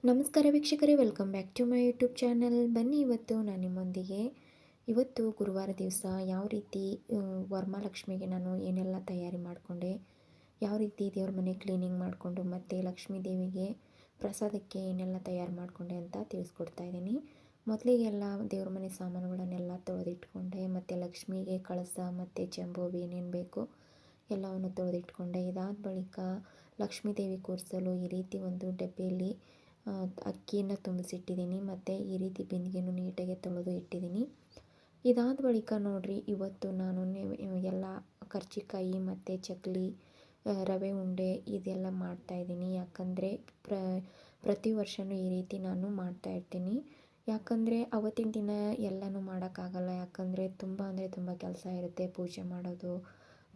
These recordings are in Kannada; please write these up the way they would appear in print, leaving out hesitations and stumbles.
ನಮಸ್ಕಾರ ವೀಕ್ಷಕರೇ, welcome back to my YouTube channel. ಬನ್ನಿ ಇವತ್ತು ನಾನು ನಿಮ್ಮೊಂದಿಗೆ ಗುರುವಾರ ದಿವಸ ಯಾವ ರೀತಿ ವರಮಹಾಲಕ್ಷ್ಮಿಗೆ ನಾನು ಏನೆಲ್ಲ ತಯಾರಿ ಮಾಡಿಕೊಂಡೆ, ಯಾವ ರೀತಿ ದೇವ್ರ ಮನೆ ಕ್ಲೀನಿಂಗ್ ಮಾಡಿಕೊಂಡು ಮತ್ತು ಲಕ್ಷ್ಮೀ ದೇವಿಗೆ ಪ್ರಸಾದಕ್ಕೆ ಏನೆಲ್ಲ ತಯಾರು ಮಾಡಿಕೊಂಡೆ ಅಂತ ತಿಳಿಸ್ಕೊಡ್ತಾ ಇದ್ದೀನಿ. ಮೊದಲಿಗೆಲ್ಲ ದೇವ್ರ ಮನೆ ಸಾಮಾನುಗಳನ್ನೆಲ್ಲ ತೊಳೆದಿಟ್ಕೊಂಡೆ, ಮತ್ತು ಲಕ್ಷ್ಮಿಗೆ ಕಳಸ ಮತ್ತು ಚೆಂಬು ಏನೇನು ಬೇಕು ಎಲ್ಲವನ್ನು ತೊಳೆದಿಟ್ಕೊಂಡೆ. ಇದಾದ ಬಳಿಕ ಲಕ್ಷ್ಮೀ ದೇವಿ ಕೂರಿಸಲು ಈ ರೀತಿ ಒಂದು ಡಬ್ಬಿಯಲ್ಲಿ ಅಕ್ಕಿಯನ್ನು ತುಂಬಿಸಿಟ್ಟಿದ್ದೀನಿ, ಮತ್ತು ಈ ರೀತಿ ಬಿಂದಿಗೆನೂ ನೀಟಾಗಿ ತೊಳೆದು ಇಟ್ಟಿದ್ದೀನಿ. ಇದಾದ ಬಳಿಕ ನೋಡಿರಿ, ಇವತ್ತು ನಾನು ಎಲ್ಲ ಕರ್ಜಿಕಾಯಿ ಮತ್ತು ಚಕ್ಲಿ, ರವೆ ಉಂಡೆ ಇದೆಲ್ಲ ಮಾಡ್ತಾಯಿದ್ದೀನಿ. ಯಾಕಂದರೆ ಪ್ರತಿ ವರ್ಷವೂ ಈ ರೀತಿ ನಾನು ಮಾಡ್ತಾಯಿರ್ತೀನಿ. ಯಾಕಂದರೆ ಅವತ್ತಿನ ದಿನ ಎಲ್ಲನೂ ಮಾಡೋಕ್ಕಾಗಲ್ಲ, ಯಾಕಂದರೆ ತುಂಬ ಅಂದರೆ ತುಂಬ ಕೆಲಸ ಇರುತ್ತೆ. ಪೂಜೆ ಮಾಡೋದು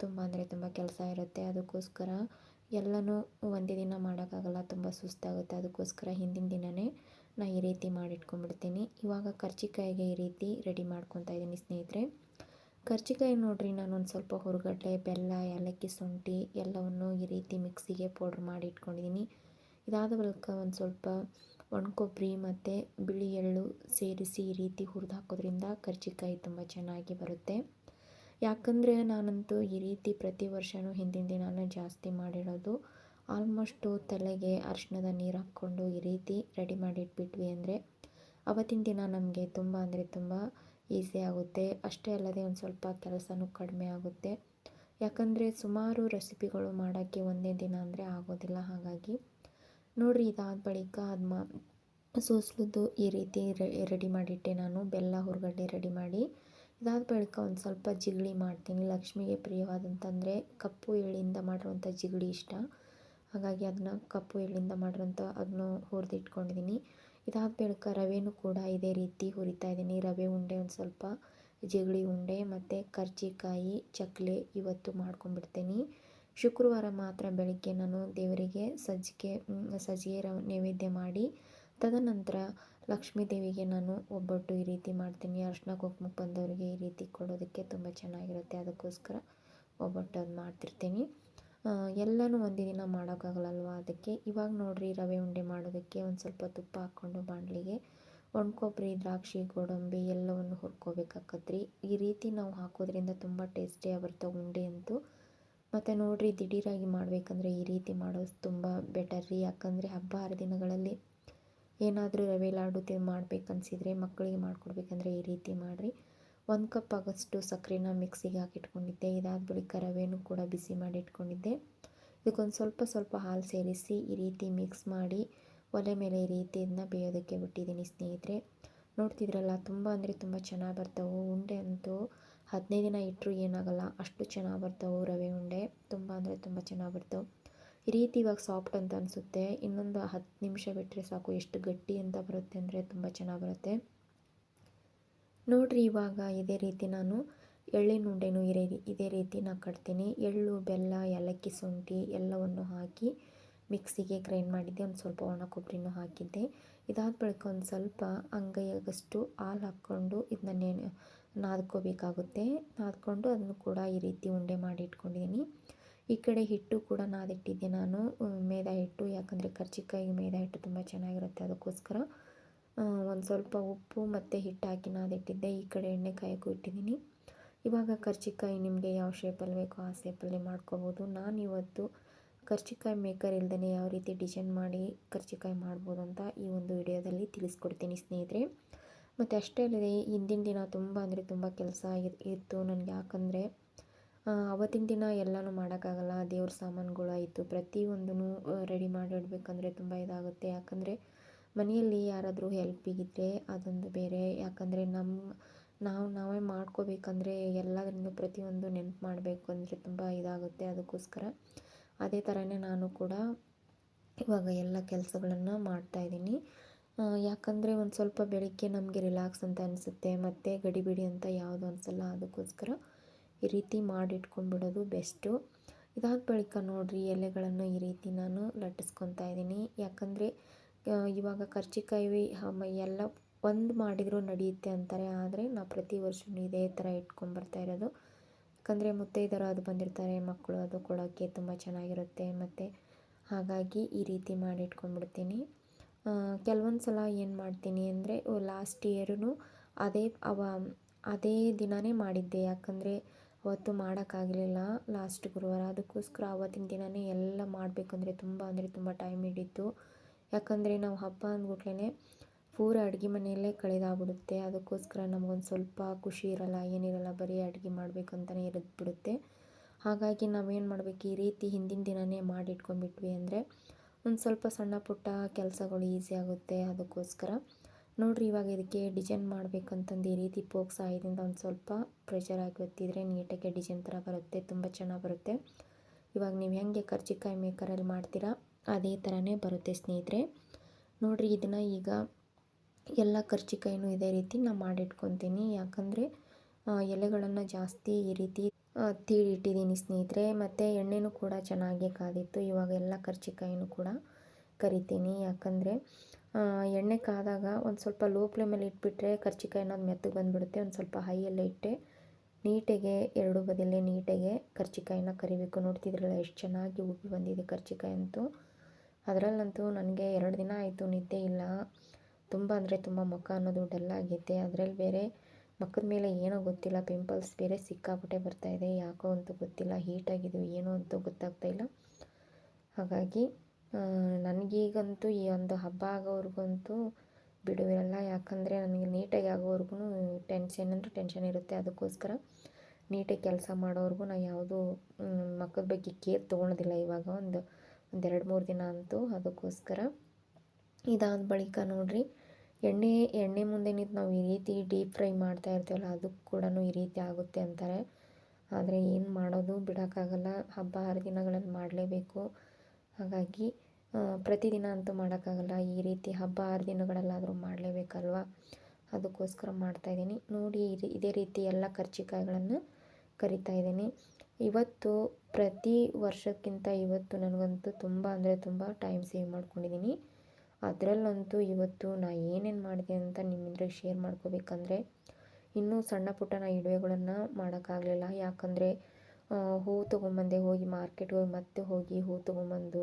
ತುಂಬ ಅಂದರೆ ತುಂಬ ಕೆಲಸ ಇರುತ್ತೆ. ಅದಕ್ಕೋಸ್ಕರ ಎಲ್ಲನೂ ಒಂದೇ ದಿನ ಮಾಡೋಕ್ಕಾಗಲ್ಲ, ತುಂಬ ಸುಸ್ತಾಗುತ್ತೆ. ಅದಕ್ಕೋಸ್ಕರ ಹಿಂದಿನ ದಿನವೇ ನಾನು ಈ ರೀತಿ ಮಾಡಿಟ್ಕೊಂಡ್ಬಿಡ್ತೀನಿ. ಇವಾಗ ಕರ್ಜಿಕಾಯಿಗೆ ಈ ರೀತಿ ರೆಡಿ ಮಾಡ್ಕೊತಾ ಇದ್ದೀನಿ ಸ್ನೇಹಿತರೆ. ಕರ್ಜಿಕಾಯಿ ನೋಡಿರಿ, ನಾನೊಂದು ಸ್ವಲ್ಪ ಹುರ್ಗಡ್ಲೆ, ಬೆಲ್ಲ, ಏಲಕ್ಕಿ, ಶುಂಠಿ ಎಲ್ಲವನ್ನು ಈ ರೀತಿ ಮಿಕ್ಸಿಗೆ ಪೌಡ್ರ್ ಮಾಡಿ ಇಟ್ಕೊಂಡಿದ್ದೀನಿ. ಇದಾದ ಬಳಿಕ ಒಂದು ಸ್ವಲ್ಪ ಒಣಕೊಬ್ಬರಿ ಮತ್ತು ಬಿಳಿ ಎಳ್ಳು ಸೇರಿಸಿ ಈ ರೀತಿ ಹುರಿದು ಹಾಕೋದ್ರಿಂದ ಕರ್ಜಿಕಾಯಿ ತುಂಬ ಚೆನ್ನಾಗಿ ಬರುತ್ತೆ. ಯಾಕಂದರೆ ನಾನಂತೂ ಈ ರೀತಿ ಪ್ರತಿ ವರ್ಷವೂ ಹಿಂದಿನ ದಿನವೇ ಜಾಸ್ತಿ ಮಾಡಿಡೋದು. ಆಲ್ಮೋಸ್ಟು ತಲೆಗೆ ಅರಿಶಿಣದ ನೀರು ಹಾಕ್ಕೊಂಡು ಈ ರೀತಿ ರೆಡಿ ಮಾಡಿ ಇಟ್ಬಿಟ್ವಿ ಅಂದರೆ ಅವತ್ತಿನ ದಿನ ನಮಗೆ ತುಂಬ ಅಂದರೆ ತುಂಬ ಈಸಿ ಆಗುತ್ತೆ. ಅಷ್ಟೇ ಅಲ್ಲದೆ ಒಂದು ಸ್ವಲ್ಪ ಕೆಲಸನೂ ಕಡಿಮೆ ಆಗುತ್ತೆ. ಯಾಕಂದರೆ ಸುಮಾರು ರೆಸಿಪಿಗಳು ಮಾಡೋಕ್ಕೆ ಒಂದೇ ದಿನ ಅಂದರೆ ಆಗೋದಿಲ್ಲ. ಹಾಗಾಗಿ ನೋಡಿರಿ, ಇದಾದ ಬಳಿಕ ಸೋಸ್ಲದ್ದು ಈ ರೀತಿ ರೆಡಿ ಮಾಡಿಟ್ಟೆ. ನಾನು ಬೆಲ್ಲ ಹುರ್ಗಡ್ಲೆ ರೆಡಿ ಮಾಡಿ ಇದಾದ ಬಳಿಕ ಒಂದು ಸ್ವಲ್ಪ ಜಿಗಳಿ ಮಾಡ್ತೀನಿ. ಲಕ್ಷ್ಮಿಗೆ ಪ್ರಿಯವಾದಂತಂದರೆ ಕಪ್ಪು ಎಳ್ಳಿಂದ ಮಾಡಿರುವಂಥ ಜಿಗಳಿ ಇಷ್ಟ. ಹಾಗಾಗಿ ಅದನ್ನು ಕಪ್ಪು ಎಳ್ಳಿಂದ ಮಾಡಿರೋಂಥ ಅದನ್ನು ಹುರಿದಿಟ್ಕೊಂಡಿದ್ದೀನಿ. ಇದಾದ ಬಳಿಕ ರವೆನೂ ಕೂಡ ಇದೇ ರೀತಿ ಹುರಿತಾ ಇದ್ದೀನಿ. ರವೆ ಉಂಡೆ, ಒಂದು ಸ್ವಲ್ಪ ಜಿಗಳಿ ಉಂಡೆ ಮತ್ತು ಕರ್ಜಿಕಾಯಿ, ಚಕ್ಲಿ ಇವತ್ತು ಮಾಡ್ಕೊಂಡ್ಬಿಡ್ತೀನಿ. ಶುಕ್ರವಾರ ಮಾತ್ರ ಬೆಳಗ್ಗೆ ನಾನು ದೇವರಿಗೆ ಸಜ್ಜಿಗೆ ನೈವೇದ್ಯ ಮಾಡಿ, ತದನಂತರ ಲಕ್ಷ್ಮೀ ದೇವಿಗೆ ನಾನು ಒಬ್ಬಟ್ಟು ಈ ರೀತಿ ಮಾಡ್ತೀನಿ. ಅರ್ಶಿನ ಕುಂಕುಮಕ್ಕೆ ಬಂದವರಿಗೆ ಈ ರೀತಿ ಕೊಡೋದಕ್ಕೆ ತುಂಬ ಚೆನ್ನಾಗಿರುತ್ತೆ. ಅದಕ್ಕೋಸ್ಕರ ಒಬ್ಬಟ್ಟು ಅದು ಮಾಡ್ತಿರ್ತೀನಿ. ಎಲ್ಲನೂ ಒಂದೇ ದಿನ ಮಾಡೋಕ್ಕಾಗಲ್ಲಲ್ವ, ಅದಕ್ಕೆ ಇವಾಗ ನೋಡಿರಿ, ರವೆ ಉಂಡೆ ಮಾಡೋದಕ್ಕೆ ಒಂದು ಸ್ವಲ್ಪ ತುಪ್ಪ ಹಾಕ್ಕೊಂಡು ಬಾಣಲಿಗೆ ಒಣಕೊಬ್ಬರಿ, ದ್ರಾಕ್ಷಿ, ಗೋಡಂಬಿ ಎಲ್ಲವನ್ನು ಹುರ್ಕೋಬೇಕಾಗತ್ರಿ. ಈ ರೀತಿ ನಾವು ಹಾಕೋದ್ರಿಂದ ತುಂಬ ಟೇಸ್ಟಿಯಾಗಿ ಬರ್ತವೆ ಉಂಡೆ ಅಂತೂ. ಮತ್ತು ನೋಡಿರಿ, ದಿಢೀರಾಗಿ ಮಾಡಬೇಕಂದ್ರೆ ಈ ರೀತಿ ಮಾಡೋದು ತುಂಬ ಬೆಟರ್ ರೀ. ಯಾಕಂದರೆ ಹಬ್ಬ ಹರಿದಿನಗಳಲ್ಲಿ ಏನಾದರೂ ರವೆ ಲಾಡು ಮಾಡ್ಬೇಕನ್ಸಿದ್ರೆ, ಮಕ್ಕಳಿಗೆ ಮಾಡಿಕೊಡ್ಬೇಕಂದ್ರೆ ಈ ರೀತಿ ಮಾಡಿರಿ. 1 ಕಪ್ ಆಗೋಷ್ಟು ಸಕ್ಕರೆನ ಮಿಕ್ಸಿಗೆ ಹಾಕಿಟ್ಕೊಂಡಿದ್ದೆ. ಇದಾದ ಬಳಿಕ ರವೆನೂ ಕೂಡ ಬಿಸಿ ಮಾಡಿ ಇಟ್ಕೊಂಡಿದ್ದೆ. ಇದಕ್ಕೊಂದು ಸ್ವಲ್ಪ ಹಾಲು ಸೇರಿಸಿ ಈ ರೀತಿ ಮಿಕ್ಸ್ ಮಾಡಿ ಒಲೆ ಮೇಲೆ ಈ ರೀತಿ ಇದನ್ನ ಬೇಯೋದಕ್ಕೆ ಬಿಟ್ಟಿದ್ದೀನಿ ಸ್ನೇಹಿತರೆ. ನೋಡ್ತಿದ್ರಲ್ಲ, ತುಂಬ ಅಂದರೆ ತುಂಬ ಚೆನ್ನಾಗಿ ಬರ್ತವೆ ಉಂಡೆ ಅಂತೂ. 15 ದಿನ ಇಟ್ಟರು ಏನಾಗಲ್ಲ, ಅಷ್ಟು ಚೆನ್ನಾಗಿ ಬರ್ತವೆ ರವೆ ಉಂಡೆ. ತುಂಬ ಅಂದರೆ ತುಂಬ ಚೆನ್ನಾಗಿ ಬರ್ತವೆ. ಈ ರೀತಿ ಇವಾಗ ಸಾಫ್ಟ್ ಅಂತ ಅನಿಸುತ್ತೆ. ಇನ್ನೊಂದು 10 ನಿಮಿಷ ಬಿಟ್ಟರೆ ಸಾಕು, ಎಷ್ಟು ಗಟ್ಟಿ ಅಂತ ಬರುತ್ತೆ ಅಂದರೆ ತುಂಬ ಚೆನ್ನಾಗಿ ಬರುತ್ತೆ. ನೋಡಿರಿ, ಇವಾಗ ಇದೇ ರೀತಿ ನಾನು ಎಳ್ಳಿನ ಉಂಡೆನೂ ಇದೇ ರೀತಿ ನಾನು ಕಟ್ತೀನಿ. ಎಳ್ಳು, ಬೆಲ್ಲ, ಏಲಕ್ಕಿ, ಶುಂಠಿ ಎಲ್ಲವನ್ನು ಹಾಕಿ ಮಿಕ್ಸಿಗೆ ಗ್ರೈಂಡ್ ಮಾಡಿದ್ದೆ. ಒಂದು ಸ್ವಲ್ಪ ಒಣ ಕೊಬ್ಬರಿನೂ ಹಾಕಿದ್ದೆ. ಇದಾದ ಬಳಿಕ ಒಂದು ಸ್ವಲ್ಪ ಅಂಗೈಯಾಗಷ್ಟು ಹಾಲು ಹಾಕ್ಕೊಂಡು ಇದನ್ನ ನಾದ್ಕೋಬೇಕಾಗುತ್ತೆ. ನಾದ್ಕೊಂಡು ಅದನ್ನು ಕೂಡ ಈ ರೀತಿ ಉಂಡೆ ಮಾಡಿ ಇಟ್ಕೊಂಡಿದ್ದೀನಿ. ಈ ಕಡೆ ಹಿಟ್ಟು ಕೂಡ ನಾದಿಟ್ಟಿದ್ದೆ ನಾನು, ಮೈದಾ ಹಿಟ್ಟು. ಯಾಕಂದರೆ ಕರ್ಜಿಕಾಯಿಗೆ ಮೈದಾ ಹಿಟ್ಟು ತುಂಬ ಚೆನ್ನಾಗಿರುತ್ತೆ. ಅದಕ್ಕೋಸ್ಕರ ಒಂದು ಸ್ವಲ್ಪ ಉಪ್ಪು ಮತ್ತು ಹಿಟ್ಟು ಹಾಕಿ ನಾದಿಟ್ಟಿದ್ದೆ. ಈ ಕಡೆ ಎಣ್ಣೆ ಕಾಯೋಕ್ಕೂ ಇಟ್ಟಿದ್ದೀನಿ. ಇವಾಗ ಕರ್ಜಿಕಾಯಿ ನಿಮಗೆ ಯಾವ ಶೇಪಲ್ಲಿ ಬೇಕೋ ಆ ಶೇಪಲ್ಲಿ ಮಾಡ್ಕೋಬೋದು. ನಾನಿವತ್ತು ಕರ್ಜಿಕಾಯಿ ಮೇಕರ್ ಇಲ್ದೇ ಯಾವ ರೀತಿ ಡಿಸೈನ್ ಮಾಡಿ ಕರ್ಜಿಕಾಯಿ ಮಾಡ್ಬೋದು ಅಂತ ಈ ಒಂದು ವಿಡಿಯೋದಲ್ಲಿ ತಿಳಿಸ್ಕೊಡ್ತೀನಿ ಸ್ನೇಹಿತರೆ. ಮತ್ತು ಅಷ್ಟೇ ಅಲ್ಲದೆ ಹಿಂದಿನ ದಿನ ತುಂಬ ಅಂದರೆ ತುಂಬ ಕೆಲಸ ಇತ್ತು ನನಗೆ. ಯಾಕಂದರೆ ಅವತ್ತಿನ ದಿನ ಎಲ್ಲನೂ ಮಾಡೋಕ್ಕಾಗಲ್ಲ. ದೇವ್ರ ಸಾಮಾನುಗಳಾಯಿತು, ಪ್ರತಿಯೊಂದೂ ರೆಡಿ ಮಾಡಿ ಇಡಬೇಕಂದ್ರೆ ತುಂಬ ಇದಾಗುತ್ತೆ. ಯಾಕಂದರೆ ಮನೆಯಲ್ಲಿ ಯಾರಾದರೂ ಹೆಲ್ಪಿಗಿದ್ದರೆ ಅದೊಂದು ಬೇರೆ. ಯಾಕಂದರೆ ನಾವೇ ಮಾಡ್ಕೋಬೇಕಂದ್ರೆ ಎಲ್ಲದರಿಂದ ಪ್ರತಿಯೊಂದು ನೆನಪು ಮಾಡಬೇಕು ಅಂದರೆ ತುಂಬ ಇದಾಗುತ್ತೆ. ಅದಕ್ಕೋಸ್ಕರ ಅದೇ ಥರನೇ ನಾನು ಕೂಡ ಇವಾಗ ಎಲ್ಲ ಕೆಲಸಗಳನ್ನು ಮಾಡ್ತಾಯಿದ್ದೀನಿ. ಯಾಕಂದರೆ ಒಂದು ಸ್ವಲ್ಪ ಬೆಳಗ್ಗೆ ನಮಗೆ ರಿಲ್ಯಾಕ್ಸ್ ಅಂತ ಅನಿಸುತ್ತೆ, ಮತ್ತು ಗಡಿಬಿಡಿ ಅಂತ ಯಾವುದು ಅನಿಸಲ್ಲ. ಅದಕ್ಕೋಸ್ಕರ ಈ ರೀತಿ ಮಾಡಿಟ್ಕೊಂಡ್ಬಿಡೋದು ಬೆಸ್ಟು. ಇದಾದ ಬಳಿಕ ನೋಡಿರಿ, ಎಲೆಗಳನ್ನು ಈ ರೀತಿ ನಾನು ಲಟ್ಟಿಸ್ಕೊತಾ ಇದ್ದೀನಿ. ಯಾಕಂದರೆ ಇವಾಗ ಕರ್ಜಿಕಾಯಿ ಎಲ್ಲ ಒಂದು ಮಾಡಿದರೂ ನಡೆಯುತ್ತೆ ಅಂತಾರೆ. ಆದರೆ ನಾವು ಪ್ರತಿ ವರ್ಷವೂ ಇದೇ ಥರ ಇಟ್ಕೊಂಡ್ಬರ್ತಾ ಇರೋದು. ಯಾಕಂದರೆ ಮುತ್ತೈದೆಯರು ಅದು ಬಂದಿರ್ತಾರೆ, ಮಕ್ಕಳು ಅದು ಕೊಡೋಕ್ಕೆ ತುಂಬ ಚೆನ್ನಾಗಿರುತ್ತೆ. ಮತ್ತು ಹಾಗಾಗಿ ಈ ರೀತಿ ಮಾಡಿ ಇಟ್ಕೊಂಡ್ಬಿಡ್ತೀನಿ. ಕೆಲವೊಂದು ಸಲ ಏನು ಮಾಡ್ತೀನಿ ಅಂದರೆ ಲಾಸ್ಟ್ ಇಯರೂ ಅದೇ ಅದೇ ದಿನವೇ ಮಾಡಿದ್ದೆ. ಯಾಕಂದರೆ ಅವತ್ತು ಮಾಡೋಕ್ಕಾಗಲಿಲ್ಲ ಲಾಸ್ಟ್ ಗುರುವಾರ. ಅದಕ್ಕೋಸ್ಕರ ಆವತ್ತಿನ ದಿನವೇ ಎಲ್ಲ ಮಾಡಬೇಕಂದ್ರೆ ಅಂದರೆ ತುಂಬ ಟೈಮ್ ಹಿಡಿತು. ಯಾಕಂದರೆ ನಾವು ಹಬ್ಬ ಅಂದ್ಬಿಟ್ಲೇ ಪೂರ ಅಡುಗೆ ಮನೆಯಲ್ಲೇ ಕಳೆದಾಗ್ಬಿಡುತ್ತೆ. ಅದಕ್ಕೋಸ್ಕರ ನಮಗೊಂದು ಸ್ವಲ್ಪ ಖುಷಿ ಇರಲ್ಲ, ಏನಿರಲ್ಲ, ಬರೀ ಅಡುಗೆ ಮಾಡಬೇಕು ಅಂತಲೇ ಬಿಡುತ್ತೆ. ಹಾಗಾಗಿ ನಾವೇನು ಮಾಡಬೇಕು, ಈ ರೀತಿ ಹಿಂದಿನ ದಿನವೇ ಮಾಡಿಟ್ಕೊಂಡ್ಬಿಟ್ವಿ ಅಂದರೆ ಒಂದು ಸ್ವಲ್ಪ ಸಣ್ಣ ಪುಟ್ಟ ಕೆಲಸಗಳು ಈಸಿ ಆಗುತ್ತೆ. ಅದಕ್ಕೋಸ್ಕರ ನೋಡಿರಿ, ಇವಾಗ ಇದಕ್ಕೆ ಡಿಸೈನ್ ಮಾಡಬೇಕಂತಂದು ಈ ರೀತಿ ಪೋಕ್ ಸಹಾಯದಿಂದ ಒಂದು ಸ್ವಲ್ಪ ಪ್ರೆಷರ್ ಆಗಿ ಒತ್ತಿದರೆ ನೀಟಾಗಿ ಡಿಸೈನ್ ಥರ ಬರುತ್ತೆ, ತುಂಬ ಚೆನ್ನಾಗಿ ಬರುತ್ತೆ. ಇವಾಗ ನೀವು ಹೆಂಗೆ ಕರ್ಜಿಕಾಯಿ ಮೇಕರಲ್ಲಿ ಮಾಡ್ತೀರಾ ಅದೇ ಥರನೇ ಬರುತ್ತೆ ಸ್ನೇಹಿತರೆ. ನೋಡಿರಿ, ಇದನ್ನು ಈಗ ಎಲ್ಲ ಕರ್ಜಿಕಾಯಿನೂ ಇದೇ ರೀತಿ ನಾನು ಮಾಡಿಟ್ಕೊತೀನಿ. ಯಾಕಂದರೆ ಎಲೆಗಳನ್ನು ಜಾಸ್ತಿ ಈ ರೀತಿ ತೀಡಿಟ್ಟಿದ್ದೀನಿ ಸ್ನೇಹಿತರೆ. ಮತ್ತು ಎಣ್ಣೆನೂ ಕೂಡ ಚೆನ್ನಾಗಿ ಕಾದಿತ್ತು. ಇವಾಗ ಎಲ್ಲ ಕರ್ಜಿಕಾಯಿನೂ ಕೂಡ ಕರಿತೀನಿ. ಯಾಕಂದರೆ ಎಣ್ಣೆ ಕಾದಾಗ ಒಂದು ಸ್ವಲ್ಪ ಲೋ ಫ್ಲೇಮಲ್ಲಿ ಇಟ್ಬಿಟ್ರೆ ಕರ್ಜಿಕಾಯಿ ಅನ್ನೋದು ಮೆತ್ತಗೆ ಬಂದುಬಿಡುತ್ತೆ. ಒಂದು ಸ್ವಲ್ಪ ಹೈಯಲ್ಲೇ ಇಟ್ಟೆ ನೀಟಾಗೆ ಎರಡು ಬದಿಯಲ್ಲೇ ನೀಟಾಗೆ ಕರ್ಜಿಕಾಯಿನ ಕರಿಬೇಕು. ನೋಡ್ತಿದ್ರಲ್ಲ ಎಷ್ಟು ಚೆನ್ನಾಗಿ ಉಬ್ಬಿ ಬಂದಿದೆ ಕರ್ಜಿಕಾಯಿ ಅಂತೂ. ಅದರಲ್ಲಂತೂ ನನಗೆ 2 ದಿನ ಆಯಿತು ನಿದ್ದೆ ಇಲ್ಲ. ತುಂಬ ಅಂದರೆ ತುಂಬ ಮುಖ ಅನ್ನೋದು ಡಲ್ ಆಗೈತೆ. ಅದರಲ್ಲಿ ಬೇರೆ ಮುಖದ ಮೇಲೆ ಏನೋ ಗೊತ್ತಿಲ್ಲ, ಪಿಂಪಲ್ಸ್ ಬೇರೆ ಸಿಕ್ಕಾಪಟ್ಟೆ ಬರ್ತಾಯಿದೆ. ಯಾಕೋ ಅಂತೂ ಗೊತ್ತಿಲ್ಲ, ಹೀಟಾಗಿದೆಯೋ ಏನೋ ಅಂತೂ ಗೊತ್ತಾಗ್ತಾಯಿಲ್ಲ. ಹಾಗಾಗಿ ನನಗೀಗಂತೂ ಈ ಒಂದು ಹಬ್ಬ ಆಗೋವರೆಗಂತೂ ಬಿಡುವಿರಲ್ಲ. ಯಾಕಂದರೆ ನನಗೆ ನೀಟಾಗಿ ಆಗೋವರೆಗೂ ಟೆನ್ಷನ್ ಇರುತ್ತೆ. ಅದಕ್ಕೋಸ್ಕರ ನೀಟಾಗಿ ಕೆಲಸ ಮಾಡೋವರೆಗೂ ನಾನು ಯಾವುದೂ ಮುಖದ ಬಗ್ಗೆ ಕೇರ್ ತೊಗೊಳೋದಿಲ್ಲ ಇವಾಗ ಒಂದು 2-3 ದಿನ ಅಂತೂ. ಅದಕ್ಕೋಸ್ಕರ ಇದಾದ ಬಳಿಕ ನೋಡಿರಿ, ಎಣ್ಣೆ ಮುಂದೆ ನಿಂತು ನಾವು ಈ ರೀತಿ ಡೀಪ್ ಫ್ರೈ ಮಾಡ್ತಾ ಇರ್ತೀವಲ್ಲ, ಅದಕ್ಕೆ ಕೂಡ ಈ ರೀತಿ ಆಗುತ್ತೆ ಅಂತಾರೆ. ಆದರೆ ಏನು ಮಾಡೋದು, ಬಿಡೋಕ್ಕಾಗಲ್ಲ, ಹಬ್ಬ ಹರಿದಿನಗಳಲ್ಲಿ ಮಾಡಲೇಬೇಕು. ಹಾಗಾಗಿ ಪ್ರತಿದಿನ ಅಂತೂ ಮಾಡೋಕ್ಕಾಗಲ್ಲ, ಈ ರೀತಿ ಹಬ್ಬ ಹರಿದಿನಗಳಲ್ಲಾದರೂ ಮಾಡಲೇಬೇಕಲ್ವ. ಅದಕ್ಕೋಸ್ಕರ ಮಾಡ್ತಾಯಿದ್ದೀನಿ. ನೋಡಿ, ಇದೇ ರೀತಿ ಎಲ್ಲ ಕರ್ಜಿಕಾಯಿಗಳನ್ನು ಕರಿತಾ ಇದ್ದೀನಿ. ಇವತ್ತು ಪ್ರತಿ ವರ್ಷಕ್ಕಿಂತ ಇವತ್ತು ನನಗಂತೂ ತುಂಬ ಅಂದರೆ ತುಂಬ ಟೈಮ್ ಸೇವ್ ಮಾಡ್ಕೊಂಡಿದ್ದೀನಿ. ಅದರಲ್ಲಂತೂ ಇವತ್ತು ನಾನು ಏನೇನು ಮಾಡಿದೆ ಅಂತ ನಿಮ್ಮಿಂದ ಶೇರ್ ಮಾಡ್ಕೋಬೇಕಂದ್ರೆ, ಇನ್ನೂ ಸಣ್ಣ ಪುಟ್ಟ ಇಡುವೆಗಳನ್ನು ಮಾಡೋಕ್ಕಾಗಲಿಲ್ಲ. ಯಾಕಂದರೆ ಹೂವು ತೊಗೊಂಬಂದೆ, ಹೋಗಿ ಮಾರ್ಕೆಟ್ಗೆ ಹೋಗಿ ಮತ್ತೆ ಹೋಗಿ ಹೂವು ತೊಗೊಂಬಂದು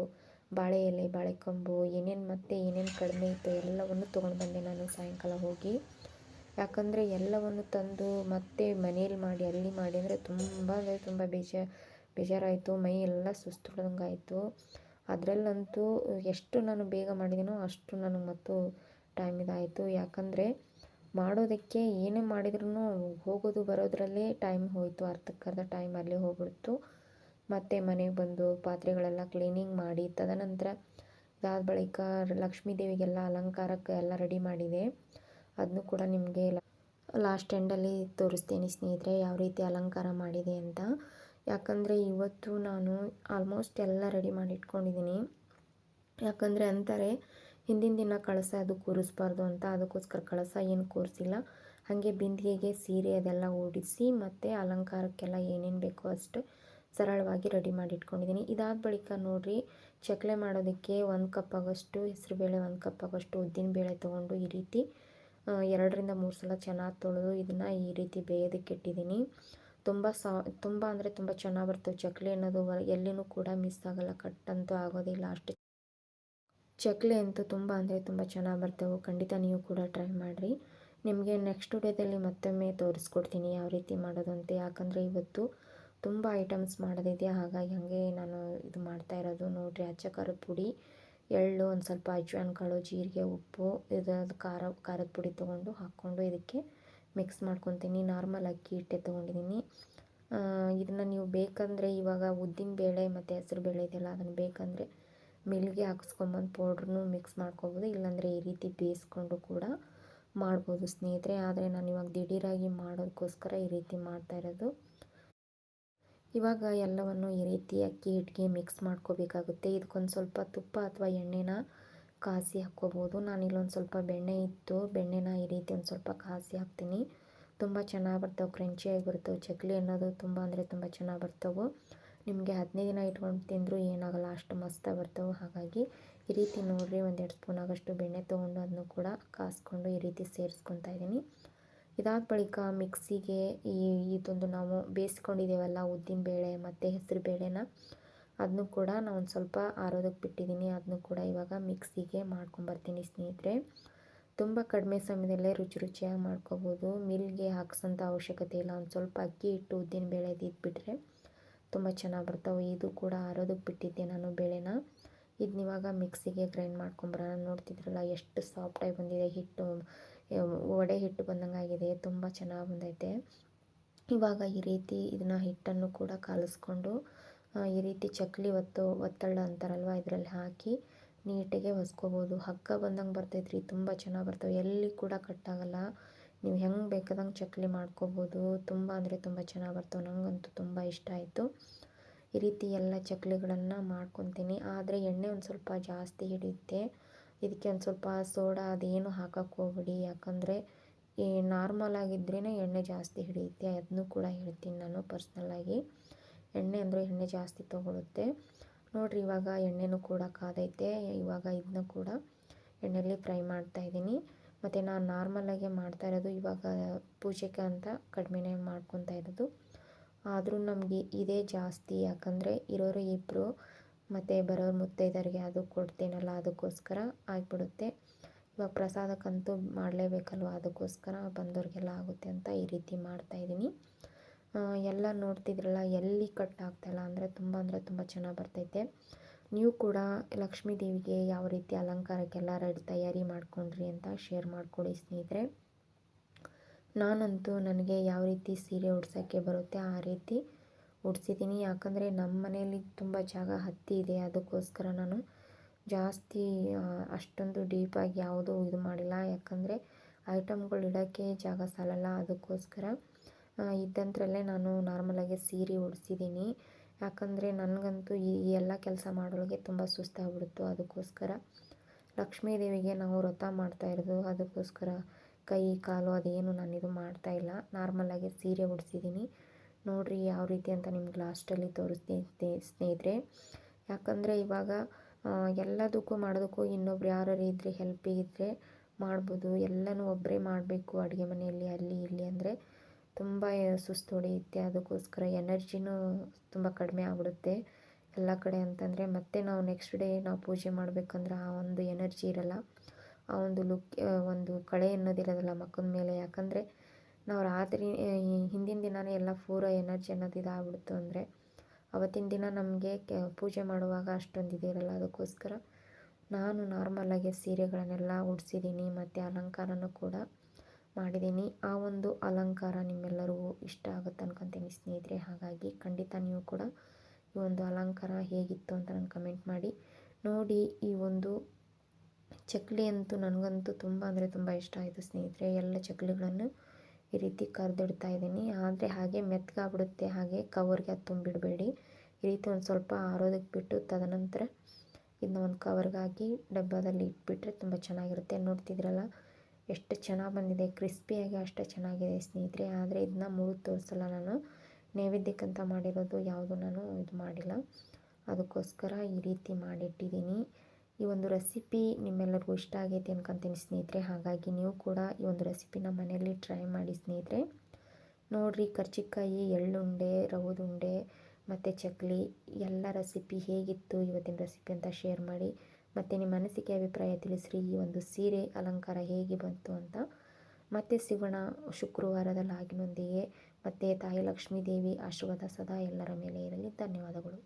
ಬಾಳೆ ಎಲೆ, ಬಾಳೆಕೊಂಬು, ಏನೇನು ಕಡಿಮೆ ಇತ್ತು ಎಲ್ಲವನ್ನು ತೊಗೊಂಡು ಬಂದೆ ನಾನು ಸಾಯಂಕಾಲ ಹೋಗಿ. ಯಾಕಂದರೆ ಎಲ್ಲವನ್ನು ತಂದು ಮತ್ತೆ ಮನೇಲಿ ಮಾಡಿ ಅಲ್ಲಿ ಮಾಡಿ ಅಂದರೆ ತುಂಬ ಬೇಜಾರಾಯಿತು. ಮೈ ಎಲ್ಲ ಸುಸ್ತು ಅದರಲ್ಲಂತೂ ಎಷ್ಟು ನಾನು ಬೇಗ ಮಾಡಿದ್ದೀನೋ ಅಷ್ಟು ನನಗೆ ಮತ್ತು ಟೈಮ್ ಇದಾಯಿತು. ಯಾಕಂದರೆ ಮಾಡೋದಕ್ಕೆ ಏನೇ ಮಾಡಿದ್ರೂ ಹೋಗೋದು ಬರೋದ್ರಲ್ಲೇ ಟೈಮ್ ಹೋಯಿತು. ಅರ್ಧಕ್ಕರ್ಧ ಟೈಮ್ ಅಲ್ಲೇ ಹೋಗ್ಬಿಡ್ತು. ಮತ್ತು ಮನೆಗೆ ಬಂದು ಪಾತ್ರೆಗಳೆಲ್ಲ ಕ್ಲೀನಿಂಗ್ ಮಾಡಿ ತದನಂತರ ಇದಾದ ಬಳಿಕ ಲಕ್ಷ್ಮೀ ದೇವಿಗೆಲ್ಲ ಅಲಂಕಾರಕ್ಕೆ ಎಲ್ಲ ರೆಡಿ ಮಾಡಿದೆ. ಅದನ್ನು ಕೂಡ ನಿಮಗೆ ಲಾಸ್ಟ್ ಎಂಡಲ್ಲಿ ತೋರಿಸ್ತೀನಿ ಸ್ನೇಹಿತರೆ, ಯಾವ ರೀತಿ ಅಲಂಕಾರ ಮಾಡಿದೆ ಅಂತ. ಯಾಕಂದರೆ ಇವತ್ತು ನಾನು ಆಲ್ಮೋಸ್ಟ್ ಎಲ್ಲ ರೆಡಿ ಮಾಡಿ ಇಟ್ಕೊಂಡಿದ್ದೀನಿ. ಯಾಕಂದರೆ ಅಂತಾರೆ ಹಿಂದಿನ ದಿನ ಕಳಸ ಅದು ಕೂರಿಸ್ಬಾರ್ದು ಅಂತ. ಅದಕ್ಕೋಸ್ಕರ ಕಳಸ ಏನು ಕೂರಿಸಿಲ್ಲ, ಹಾಗೆ ಬಿಂದಿಗೆಗೆ ಸೀರೆ ಅದೆಲ್ಲ ಉಡಿಸಿ ಮತ್ತು ಅಲಂಕಾರಕ್ಕೆಲ್ಲ ಏನೇನು ಬೇಕೋ ಅಷ್ಟು ಸರಳವಾಗಿ ರೆಡಿ ಮಾಡಿ ಇಟ್ಕೊಂಡಿದ್ದೀನಿ. ಇದಾದ ಬಳಿಕ ನೋಡಿರಿ, ಚಕ್ಕಲೆ ಮಾಡೋದಕ್ಕೆ 1 ಕಪ್ ಆಗೋಷ್ಟು ಹೆಸರುಬೇಳೆ, 1 ಕಪ್ ಆಗೋಷ್ಟು ಉದ್ದಿನಬೇಳೆ ತೊಗೊಂಡು ಈ ರೀತಿ 2-3 ಸಲ ಚೆನ್ನಾಗಿ ತೊಳೆದು ಇದನ್ನು ಈ ರೀತಿ ಬೇಯೋದಕ್ಕೆ ಇಟ್ಟಿದ್ದೀನಿ. ತುಂಬ ಅಂದರೆ ತುಂಬ ಚೆನ್ನಾಗಿ ಬರ್ತವೆ ಚಕ್ಕಲಿ ಅನ್ನೋದು. ಎಲ್ಲಿನೂ ಕೂಡ ಮಿಸ್ ಆಗೋಲ್ಲ, ಕಟ್ಟಂತೂ ಆಗೋದಿಲ್ಲ. ಅಷ್ಟು ಚಕ್ಕಲಿ ಅಂತೂ ತುಂಬ ಅಂದರೆ ತುಂಬ ಚೆನ್ನಾಗಿ ಬರ್ತವೆ. ಖಂಡಿತ ನೀವು ಕೂಡ ಟ್ರೈ ಮಾಡಿರಿ. ನಿಮಗೆ ನೆಕ್ಸ್ಟ್ ವಿಡಿಯೋದಲ್ಲಿ ಮತ್ತೊಮ್ಮೆ ತೋರಿಸ್ಕೊಡ್ತೀನಿ ಯಾವ ರೀತಿ ಮಾಡೋದು ಅಂತ. ಯಾಕಂದರೆ ಇವತ್ತು ತುಂಬ ಐಟಮ್ಸ್ ಮಾಡೋದಿದೆ, ಹಾಗಾಗಿ ಹಾಗೆ ನಾನು ಇದು ಮಾಡ್ತಾ ಇರೋದು. ನೋಡಿರಿ, ಅಚ್ಚ ಖಾರದ ಪುಡಿ, ಎಳ್ಳು, ಒಂದು ಸ್ವಲ್ಪ ಅಜ್ವಾನ್ ಕಾಳು, ಜೀರಿಗೆ, ಉಪ್ಪು, ಇದಾದ ಖಾರದ ಪುಡಿ ತೊಗೊಂಡು ಹಾಕ್ಕೊಂಡು ಇದಕ್ಕೆ ಮಿಕ್ಸ್ ಮಾಡ್ಕೊತೀನಿ. ನಾರ್ಮಲ್ ಅಕ್ಕಿ ಹಿಟ್ಟೆ ತೊಗೊಂಡಿದ್ದೀನಿ. ಇದನ್ನು ನೀವು ಬೇಕಂದರೆ ಇವಾಗ ಉದ್ದಿನಬೇಳೆ ಮತ್ತು ಹೆಸರುಬೇಳೆ ಇದೆಯಲ್ಲ, ಅದನ್ನು ಬೇಕಂದರೆ ಮಿಲ್ಗೆ ಹಾಕಿಸ್ಕೊಂಬಂದು ಪೌಡ್ರನ್ನೂ ಮಿಕ್ಸ್ ಮಾಡ್ಕೊಬೋದು. ಇಲ್ಲಾಂದರೆ ಈ ರೀತಿ ಬೇಯಿಸ್ಕೊಂಡು ಕೂಡ ಮಾಡ್ಬೋದು ಸ್ನೇಹಿತರೆ. ಆದರೆ ನಾನು ಇವಾಗ ದಿಢೀರಾಗಿ ಮಾಡೋದಕ್ಕೋಸ್ಕರ ಈ ರೀತಿ ಮಾಡ್ತಾ ಇರೋದು. ಇವಾಗ ಎಲ್ಲವನ್ನು ಈ ರೀತಿ ಅಕ್ಕಿ ಹಿಟ್ಟಿಗೆ ಮಿಕ್ಸ್ ಮಾಡ್ಕೋಬೇಕಾಗುತ್ತೆ. ಇದಕ್ಕೊಂದು ಸ್ವಲ್ಪ ತುಪ್ಪ ಅಥವಾ ಎಣ್ಣೆನ ಕಾಸಿ ಹಾಕ್ಕೋಬೋದು. ನಾನಿಲ್ಲೊಂದು ಸ್ವಲ್ಪ ಬೆಣ್ಣೆ ಇತ್ತು, ಬೆಣ್ಣೆನ ಈ ರೀತಿ ಒಂದು ಸ್ವಲ್ಪ ಕಾಸಿ ಹಾಕ್ತೀನಿ. ತುಂಬ ಚೆನ್ನಾಗಿ ಬರ್ತವೆ, ಕ್ರಂಚಿಯಾಗಿ ಬರ್ತವೆ. ಚಕ್ಕಲಿ ಅನ್ನೋದು ತುಂಬ ಅಂದರೆ ತುಂಬ ಚೆನ್ನಾಗಿ ಬರ್ತವೆ. ನಿಮಗೆ 15 ದಿನ ಇಟ್ಕೊಂಡು ತಿಂದರೂ ಏನಾಗಲ್ಲ, ಅಷ್ಟು ಮಸ್ತಾಗಿ ಬರ್ತವೆ. ಹಾಗಾಗಿ ಈ ರೀತಿ ನೋಡಿರಿ, 1-2 ಸ್ಪೂನ್ ಆಗೋಷ್ಟು ಬೆಣ್ಣೆ ತೊಗೊಂಡು ಅದನ್ನು ಕೂಡ ಕಾಸ್ಕೊಂಡು ಈ ರೀತಿ ಸೇರಿಸ್ಕೊತಾ ಇದ್ದೀನಿ. ಇದಾದ ಬಳಿಕ ಮಿಕ್ಸಿಗೆ ಇದೊಂದು ನಾವು ಬೇಯಿಸ್ಕೊಂಡಿದ್ದೇವಲ್ಲ ಉದ್ದಿನಬೇಳೆ ಮತ್ತು ಹೆಸರು ಬೇಳೆನ ಅದನ್ನು ಕೂಡ ನಾನು ಒಂದು ಸ್ವಲ್ಪ ಆರೋದಕ್ಕೆ ಬಿಟ್ಟಿದ್ದೀನಿ. ಅದನ್ನು ಕೂಡ ಇವಾಗ ಮಿಕ್ಸಿಗೆ ಮಾಡ್ಕೊಂಬರ್ತೀನಿ ಸ್ನೇಹಿತರೆ. ತುಂಬ ಕಡಿಮೆ ಸಮಯದಲ್ಲೇ ರುಚಿ ರುಚಿಯಾಗಿ ಮಾಡ್ಕೋಬೋದು. ಮಿಲ್ಗೆ ಹಾಕ್ಸೋಂಥ ಅವಶ್ಯಕತೆ ಇಲ್ಲ. ಒಂದು ಸ್ವಲ್ಪ ಅಕ್ಕಿ ಹಿಟ್ಟು ಉದ್ದಿನ ಬೇಳೆ ಇದ್ಬಿಟ್ರೆ ತುಂಬ ಚೆನ್ನಾಗಿ ಬರ್ತಾವೆ. ಇದು ಕೂಡ ಆರೋದಕ್ಕೆ ಬಿಟ್ಟಿದ್ದೆ ನಾನು ಬೇಳೆನ. ಇದನ್ನಿವಾಗ ಮಿಕ್ಸಿಗೆ ಗ್ರೈಂಡ್ ಮಾಡ್ಕೊಂಬರೋಣ. ನೋಡ್ತಿದ್ರಲ್ಲ ಎಷ್ಟು ಸಾಫ್ಟಾಗಿ ಬಂದಿದೆ ಹಿಟ್ಟು, ವಡೆ ಹಿಟ್ಟು ಬಂದಂಗೆ ಆಗಿದೆ. ತುಂಬ ಚೆನ್ನಾಗಿ ಬಂದೈತೆ. ಇವಾಗ ಈ ರೀತಿ ಇದನ್ನು ಹಿಟ್ಟನ್ನು ಕೂಡ ಕಲಿಸ್ಕೊಂಡು ಈ ರೀತಿ ಚಕ್ಲಿ ಒತ್ತಳ್ಳ ಅಂತಾರಲ್ವ, ಇದರಲ್ಲಿ ಹಾಕಿ ನೀಟಾಗೆ ಹೊಸ್ಕೋಬೋದು. ಹಗ್ಗ ಬಂದಂಗೆ ಬರ್ತೈತೆ ರೀ, ತುಂಬ ಚೆನ್ನಾಗಿ ಬರ್ತವೆ. ಎಲ್ಲಿ ಕೂಡ ಕಟ್ಟಾಗಲ್ಲ. ನೀವು ಹೆಂಗೆ ಬೇಕಾದಂಗೆ ಚಕ್ಲಿ ಮಾಡ್ಕೋಬೋದು. ತುಂಬ ಅಂದರೆ ತುಂಬ ಚೆನ್ನಾಗಿ ಬರ್ತವೆ. ನನಗಂತೂ ತುಂಬ ಇಷ್ಟ ಆಯಿತು. ಈ ರೀತಿ ಎಲ್ಲ ಚಕ್ಲಿಗಳನ್ನು ಮಾಡ್ಕೊತೀನಿ. ಆದರೆ ಎಣ್ಣೆ ಒಂದು ಸ್ವಲ್ಪ ಜಾಸ್ತಿ ಹಿಡಿಯುತ್ತೆ. ಇದಕ್ಕೆ ಒಂದು ಸ್ವಲ್ಪ ಸೋಡಾ ಅದೇನು ಹಾಕೋಕ್ಕೆ ಹೋಗ್ಬಿಡಿ. ಯಾಕಂದರೆ ಈ ನಾರ್ಮಲ್ ಆಗಿದ್ರೇ ಎಣ್ಣೆ ಜಾಸ್ತಿ ಹಿಡಿಯುತ್ತೆ. ಅದನ್ನು ಕೂಡ ಹೇಳ್ತೀನಿ ನಾನು ಪರ್ಸ್ನಲ್ಲಾಗಿ. ಎಣ್ಣೆ ಜಾಸ್ತಿ ತೊಗೊಳುತ್ತೆ ನೋಡಿರಿ. ಇವಾಗ ಎಣ್ಣೆನೂ ಕೂಡ ಕಾದೈತೆ. ಇವಾಗ ಇದನ್ನ ಕೂಡ ಎಣ್ಣೆಯಲ್ಲಿ ಫ್ರೈ ಮಾಡ್ತಾಯಿದ್ದೀನಿ. ಮತ್ತು ನಾನು ನಾರ್ಮಲಾಗೆ ಮಾಡ್ತಾ ಇರೋದು ಇವಾಗ ಪೂಜೆಗೆ ಅಂತ ಕಡಿಮೆನೇ ಮಾಡ್ಕೊತಾ ಇರೋದು. ಆದರೂ ನಮಗೆ ಇದೇ ಜಾಸ್ತಿ, ಯಾಕಂದರೆ ಇರೋರು ಇಬ್ಬರು ಮತ್ತು ಬರೋರು ಮುತ್ತೈದರಿಗೆ ಅದು ಕೊಡ್ತೀನಲ್ಲ, ಅದಕ್ಕೋಸ್ಕರ ಆಗಿಬಿಡುತ್ತೆ. ಇವಾಗ ಪ್ರಸಾದಕ್ಕಂತೂ ಮಾಡಲೇಬೇಕಲ್ವ, ಅದಕ್ಕೋಸ್ಕರ ಬಂದವ್ರಿಗೆಲ್ಲ ಆಗುತ್ತೆ ಅಂತ ಈ ರೀತಿ ಮಾಡ್ತಾಯಿದ್ದೀನಿ. ಎಲ್ಲ ನೋಡ್ತಿದ್ರಲ್ಲ, ಎಲ್ಲಿ ಕಟ್ ಆಗ್ತಾಯಿಲ್ಲ. ಅಂದರೆ ತುಂಬ ಚೆನ್ನಾಗಿ ಬರ್ತೈತೆ. ನೀವು ಕೂಡ ಲಕ್ಷ್ಮೀ ದೇವಿಗೆ ಯಾವ ರೀತಿ ಅಲಂಕಾರಕ್ಕೆಲ್ಲ ತಯಾರಿ ಮಾಡ್ಕೊಂಡ್ರಿ ಅಂತ ಶೇರ್ ಮಾಡ್ಕೊಳ್ಳಿ ಸ್ನೇಹಿತರೆ. ನಾನಂತೂ ನನಗೆ ಯಾವ ರೀತಿ ಸೀರೆ ಉಡ್ಸೋಕ್ಕೆ ಬರುತ್ತೆ ಆ ರೀತಿ ಉಡ್ಸಿದ್ದೀನಿ. ಯಾಕಂದರೆ ನಮ್ಮ ಮನೆಯಲ್ಲಿ ತುಂಬ ಜಾಗ ಹತ್ತಿ ಇದೆ. ಅದಕ್ಕೋಸ್ಕರ ನಾನು ಜಾಸ್ತಿ ಅಷ್ಟೊಂದು ಡೀಪಾಗಿ ಯಾವುದೂ ಇದು ಮಾಡಿಲ್ಲ. ಯಾಕಂದರೆ ಐಟಮ್ಗಳು ಇಡೋಕ್ಕೆ ಜಾಗ ಸಾಲಲ್ಲ. ಅದಕ್ಕೋಸ್ಕರ ಇದ್ದಂಥರಲ್ಲೇ ನಾನು ನಾರ್ಮಲಾಗಿ ಸೀರೆ ಉಡಿಸಿದ್ದೀನಿ. ಯಾಕಂದರೆ ನನಗಂತೂ ಈ ಎಲ್ಲ ಕೆಲಸ ಮಾಡೋಳಿಗೆ ತುಂಬ ಸುಸ್ತಾಗ್ಬಿಡ್ತು. ಅದಕ್ಕೋಸ್ಕರ ಲಕ್ಷ್ಮೀ ದೇವಿಗೆ ನಾವು ವ್ರತ ಮಾಡ್ತಾಯಿರೋದು. ಅದಕ್ಕೋಸ್ಕರ ಕೈ ಕಾಲು ಅದೇನು ನಾನು ಇದು ಮಾಡ್ತಾಯಿಲ್ಲ. ನಾರ್ಮಲಾಗಿ ಸೀರೆ ಉಡಿಸಿದ್ದೀನಿ. ನೋಡಿರಿ ಯಾವ ರೀತಿ ಅಂತ ನಿಮ್ಗೆ ಲಾಸ್ಟಲ್ಲಿ ತೋರಿಸ್ತೀನಿ ಸ್ನೇಹಿತರೆ. ಯಾಕಂದರೆ ಇವಾಗ ಎಲ್ಲದಕ್ಕೂ ಮಾಡೋದಕ್ಕೂ ಇನ್ನೊಬ್ರು ಯಾರು ಇದ್ದರೆ ಹೆಲ್ಪಿಗಿದ್ದರೆ ಮಾಡ್ಬೋದು. ಎಲ್ಲನೂ ಒಬ್ಬರೇ ಮಾಡಬೇಕು ಅಡುಗೆ ಮನೆಯಲ್ಲಿ ಅಲ್ಲಿ ಇಲ್ಲಿ ಅಂದರೆ ತುಂಬ ಸುಸ್ತು ಹೊಡೆಯುತ್ತೆ. ಅದಕ್ಕೋಸ್ಕರ ಎನರ್ಜಿನೂ ತುಂಬ ಕಡಿಮೆ ಆಗಿಬಿಡುತ್ತೆ ಎಲ್ಲ ಕಡೆ ಅಂತಂದರೆ. ಮತ್ತೆ ನಾವು ನೆಕ್ಸ್ಟ್ ಡೇ ನಾವು ಪೂಜೆ ಮಾಡಬೇಕಂದ್ರೆ ಆ ಒಂದು ಎನರ್ಜಿ ಇರಲ್ಲ, ಆ ಒಂದು ಒಂದು ಕಳೆ ಅನ್ನೋದಿರೋದಿಲ್ಲ ಮುಖದ ಮೇಲೆ. ಯಾಕಂದರೆ ನಾವು ರಾತ್ರಿ ಹಿಂದಿನ ದಿನವೇ ಎಲ್ಲ ಪೂರ ಎನರ್ಜಿ ಅನ್ನೋದು ಇದಾಗ್ಬಿಡ್ತು ಅಂದರೆ ಅವತ್ತಿನ ದಿನ ನಮಗೆ ಪೂಜೆ ಮಾಡುವಾಗ ಅಷ್ಟೊಂದು ಇದಿರಲ್ಲ. ಅದಕ್ಕೋಸ್ಕರ ನಾನು ನಾರ್ಮಲಾಗಿ ಸೀರೆಗಳನ್ನೆಲ್ಲ ಉಡಿಸಿದ್ದೀನಿ ಮತ್ತು ಅಲಂಕಾರನೂ ಕೂಡ ಮಾಡಿದ್ದೀನಿ. ಆ ಒಂದು ಅಲಂಕಾರ ನಿಮ್ಮೆಲ್ಲರಿಗೂ ಇಷ್ಟ ಆಗುತ್ತೆ ಅನ್ಕೊತೀನಿ ಸ್ನೇಹಿತರೆ. ಹಾಗಾಗಿ ಖಂಡಿತ ನೀವು ಕೂಡ ಈ ಒಂದು ಅಲಂಕಾರ ಹೇಗಿತ್ತು ಅಂತ ನನಗೆ ಕಮೆಂಟ್ ಮಾಡಿ. ನೋಡಿ, ಈ ಒಂದು ಚಕ್ಲಿ ಅಂತೂ ನನಗಂತೂ ತುಂಬ ಅಂದರೆ ತುಂಬ ಇಷ್ಟ ಆಯಿತು ಸ್ನೇಹಿತರೆ. ಎಲ್ಲ ಚಕ್ಲಿಗಳನ್ನು ಈ ರೀತಿ ಕರೆದಿಡ್ತಾ ಇದ್ದೀನಿ. ಆದರೆ ಹಾಗೆ ಮೆತ್ತಗಾಗ್ಬಿಡುತ್ತೆ, ಹಾಗೆ ಕವರ್ಗೆ ಅದು ತುಂಬಿಡಬೇಡಿ. ಈ ರೀತಿ ಒಂದು ಸ್ವಲ್ಪ ಆರೋದಕ್ಕೆ ಬಿಟ್ಟು ತದನಂತರ ಇದನ್ನ ಒಂದು ಕವರ್ಗೆ ಹಾಕಿ ಡಬ್ಬದಲ್ಲಿ ಇಟ್ಬಿಟ್ರೆ ತುಂಬ ಚೆನ್ನಾಗಿರುತ್ತೆ. ನೋಡ್ತಿದ್ರಲ್ಲ ಎಷ್ಟು ಚೆನ್ನಾಗಿ ಬಂದಿದೆ, ಕ್ರಿಸ್ಪಿಯಾಗಿ ಅಷ್ಟೇ ಚೆನ್ನಾಗಿದೆ ಸ್ನೇಹಿತರೆ. ಆದರೆ ಇದನ್ನ ಮುರಿದು ತೋರಿಸಲ್ಲ ನಾನು, ನೈವೇದ್ಯಕ್ಕಂತ ಮಾಡಿರೋದು ಯಾವುದು ನಾನು ಇದು ಮಾಡಿಲ್ಲ. ಅದಕ್ಕೋಸ್ಕರ ಈ ರೀತಿ ಮಾಡಿಟ್ಟಿದ್ದೀನಿ. ಈ ಒಂದು ರೆಸಿಪಿ ನಿಮ್ಮೆಲ್ಲರಿಗೂ ಇಷ್ಟ ಆಗೈತೆ ಅನ್ಕೊತೀನಿ ಸ್ನೇಹಿತರೆ. ಹಾಗಾಗಿ ನೀವು ಕೂಡ ಈ ಒಂದು ರೆಸಿಪಿನ ಮನೆಯಲ್ಲಿ ಟ್ರೈ ಮಾಡಿ ಸ್ನೇಹಿತರೆ. ನೋಡಿರಿ, ಕರ್ಜಿಕಾಯಿ, ಎಳ್ಳುಂಡೆ, ರವದುಂಡೆ ಮತ್ತು ಚಕ್ಲಿ ಎಲ್ಲ ರೆಸಿಪಿ ಹೇಗಿತ್ತು ಇವತ್ತಿನ ರೆಸಿಪಿ ಅಂತ ಶೇರ್ ಮಾಡಿ. ಮತ್ತು ನಿಮ್ಮ ಅನಿಸಿಕೆ ಅಭಿಪ್ರಾಯ ತಿಳಿಸ್ರಿ. ಈ ಒಂದು ಸೀರೆ ಅಲಂಕಾರ ಹೇಗೆ ಬಂತು ಅಂತ. ಮತ್ತೆ ಸಿಗೋಣ ಶುಕ್ರವಾರದ ಲಾಗಿನೊಂದಿಗೆ. ಮತ್ತು ತಾಯಿ ಲಕ್ಷ್ಮೀ ದೇವಿ ಆಶೀರ್ವಾದ ಸದಾ ಎಲ್ಲರ ಮೇಲೆ ಇರಲಿ. ಧನ್ಯವಾದಗಳು.